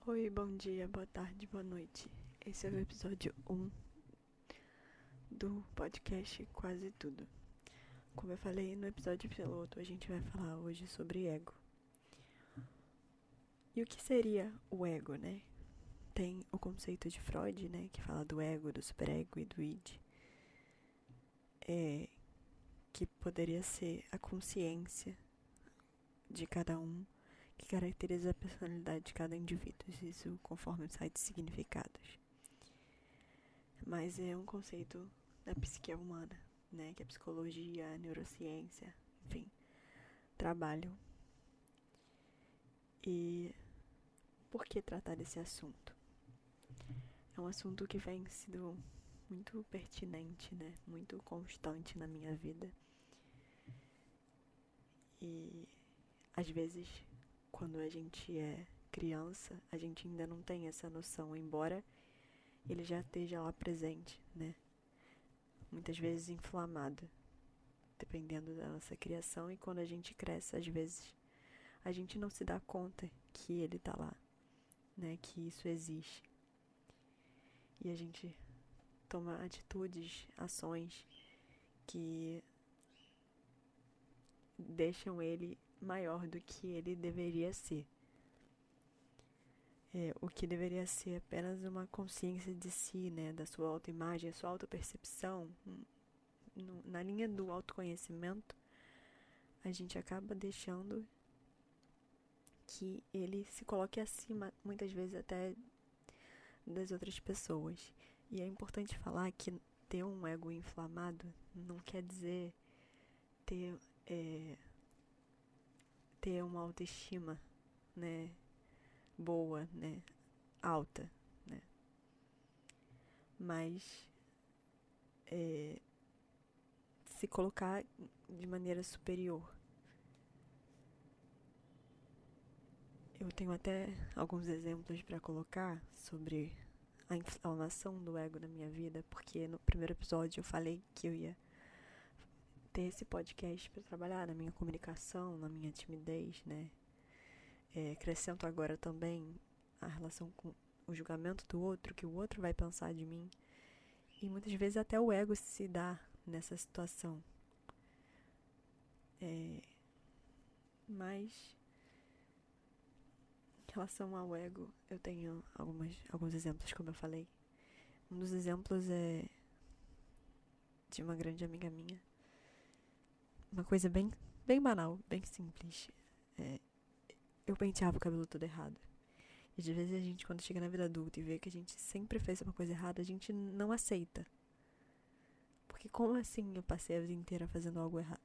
Oi, bom dia, boa tarde, boa noite. Esse é o episódio 1 do podcast Quase Tudo. Como eu falei no episódio piloto, a gente vai falar hoje sobre ego. E o que seria o ego, né? Tem o conceito de Freud, né, que fala do ego, do superego e do id. Que poderia ser a consciência de cada um, que caracteriza a personalidade de cada indivíduo. Isso conforme os sites significados. Mas é um conceito da psique humana, né? Que a psicologia, a neurociência, enfim, trabalham. E por que tratar desse assunto? É um assunto que vem sido muito pertinente, né? Muito constante na minha vida. E às vezes, quando a gente é criança, a gente ainda não tem essa noção, embora ele já esteja lá presente, né? Muitas vezes inflamado, dependendo da nossa criação, e quando a gente cresce, às vezes a gente não se dá conta que ele tá lá, né? Que isso existe. E a gente toma atitudes, ações que deixam ele maior do que ele deveria ser. O que deveria ser apenas uma consciência de si, né? Da sua autoimagem, a sua autopercepção. Na linha do autoconhecimento, a gente acaba deixando que ele se coloque acima, muitas vezes até das outras pessoas. E é importante falar que ter um ego inflamado não quer dizer ter, ter uma autoestima, né, boa, né, alta, né, mas se colocar de maneira superior. Eu tenho até alguns exemplos para colocar sobre a inflamação do ego na minha vida, porque no primeiro episódio eu falei que eu ia ter esse podcast para trabalhar na minha comunicação, na minha timidez, né? Acrescento agora também a relação com o julgamento do outro, que o outro vai pensar de mim. E muitas vezes até o ego se dá nessa situação. Mas, em relação ao ego, eu tenho alguns exemplos, como eu falei. Um dos exemplos é de uma grande amiga minha. Uma coisa bem banal, bem simples. Eu penteava o cabelo todo errado. E às vezes a gente, quando chega na vida adulta e vê que a gente sempre fez uma coisa errada, a gente não aceita. Porque como assim eu passei a vida inteira fazendo algo errado?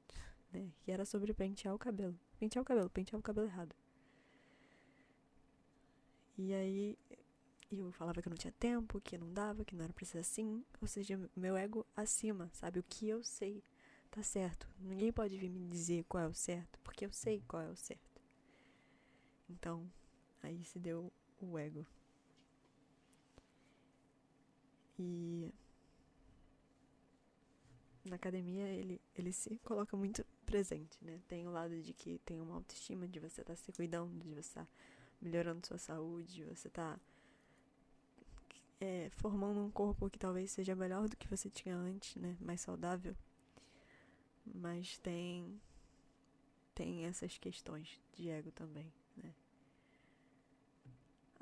Né? Que era sobre pentear o cabelo. Pentear o cabelo errado. E aí eu falava que eu não tinha tempo, que não dava, que não era pra ser assim. Ou seja, meu ego acima, sabe? O que eu sei tá certo. Ninguém pode vir me dizer qual é o certo, porque eu sei qual é o certo. Então, aí se deu o ego. E na academia ele se coloca muito presente, né? Tem o lado de que tem uma autoestima, de você estar se cuidando, de você estar melhorando sua saúde, de você estar formando um corpo que talvez seja melhor do que você tinha antes, né? Mais saudável. Mas tem essas questões de ego também, né?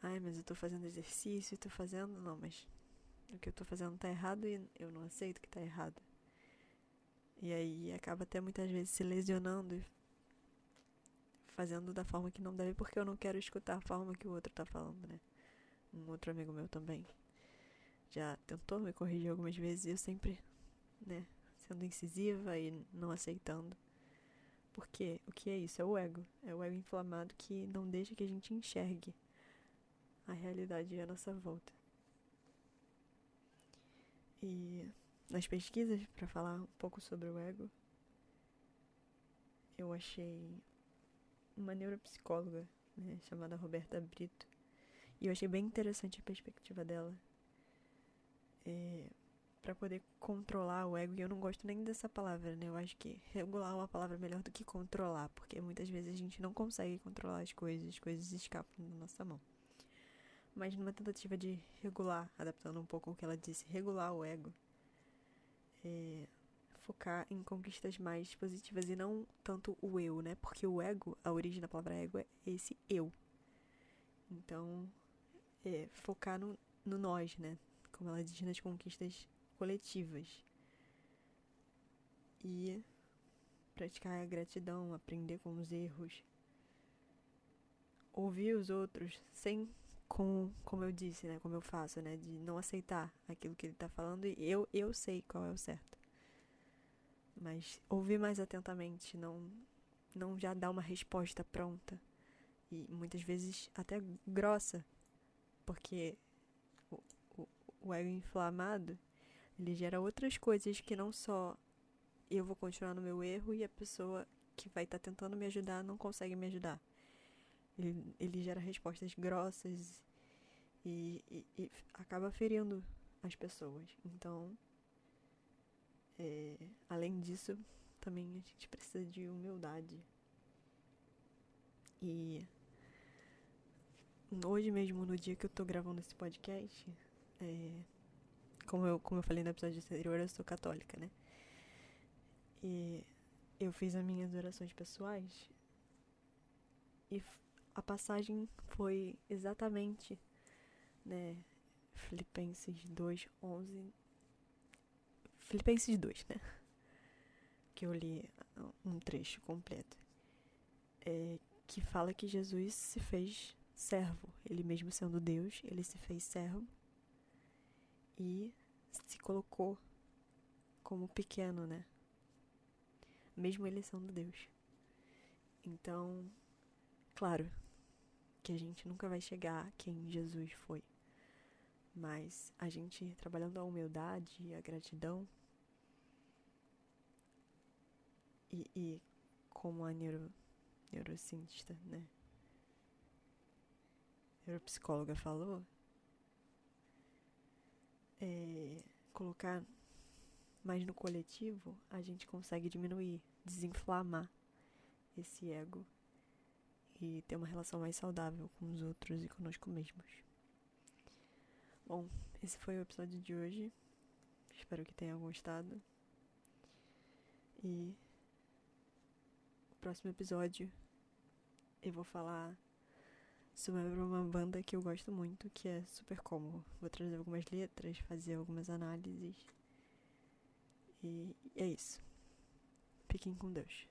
Ai, mas eu tô fazendo exercício, tô fazendo... Não, mas o que eu tô fazendo tá errado e eu não aceito que tá errado. E aí acaba até muitas vezes se lesionando e fazendo da forma que não deve, porque eu não quero escutar a forma que o outro tá falando, né? Um outro amigo meu também já tentou me corrigir algumas vezes e eu sempre, né, sendo incisiva e não aceitando. Porque o que é isso? É o ego. É o ego inflamado que não deixa que a gente enxergue a realidade à nossa volta. E nas pesquisas, para falar um pouco sobre o ego, eu achei uma neuropsicóloga, né, chamada Roberta Brito. E eu achei bem interessante a perspectiva dela. Para poder controlar o ego, e eu não gosto nem dessa palavra, né? Eu acho que regular é uma palavra melhor do que controlar, porque muitas vezes a gente não consegue controlar as coisas escapam da nossa mão. mas numa tentativa de regular, adaptando um pouco o que ela disse, regular o ego, focar em conquistas mais positivas e não tanto o eu, né? Porque o ego, a origem da palavra ego é esse eu. Então, focar no nós, né? Como ela diz, nas conquistas coletivas. E praticar a gratidão, aprender com os erros, ouvir os outros sem, como eu disse, né? Como eu faço, né? De não aceitar aquilo que ele tá falando e eu sei qual é o certo. Mas ouvir mais atentamente, não já dar uma resposta pronta. E muitas vezes até grossa, porque o ego inflamado, ele gera outras coisas que não só eu vou continuar no meu erro e a pessoa que vai estar tentando me ajudar não consegue me ajudar. Ele gera respostas grossas e acaba ferindo as pessoas. Então, além disso, também a gente precisa de humildade. E hoje mesmo, no dia que eu tô gravando esse podcast, como eu falei no episódio anterior, eu sou católica, né? E eu fiz as minhas orações pessoais e a passagem foi exatamente, né, Filipenses 2:11. Filipenses 2, né? Que eu li um trecho completo. Que fala que Jesus se fez servo. Ele mesmo sendo Deus, ele se fez servo e se colocou como pequeno, né? Mesmo ele sendo Deus. Então, claro que a gente nunca vai chegar a quem Jesus foi. Mas a gente trabalhando a humildade e a gratidão e como a neurocientista, né? Neuropsicóloga falou, colocar mais no coletivo, a gente consegue diminuir, desinflamar esse ego e ter uma relação mais saudável com os outros e conosco mesmos. Bom, esse foi o episódio de hoje. Espero que tenha gostado. E no próximo episódio eu vou falar sobre uma banda que eu gosto muito, que é Super Como. Vou trazer algumas letras, fazer algumas análises. E é isso. Fiquem com Deus.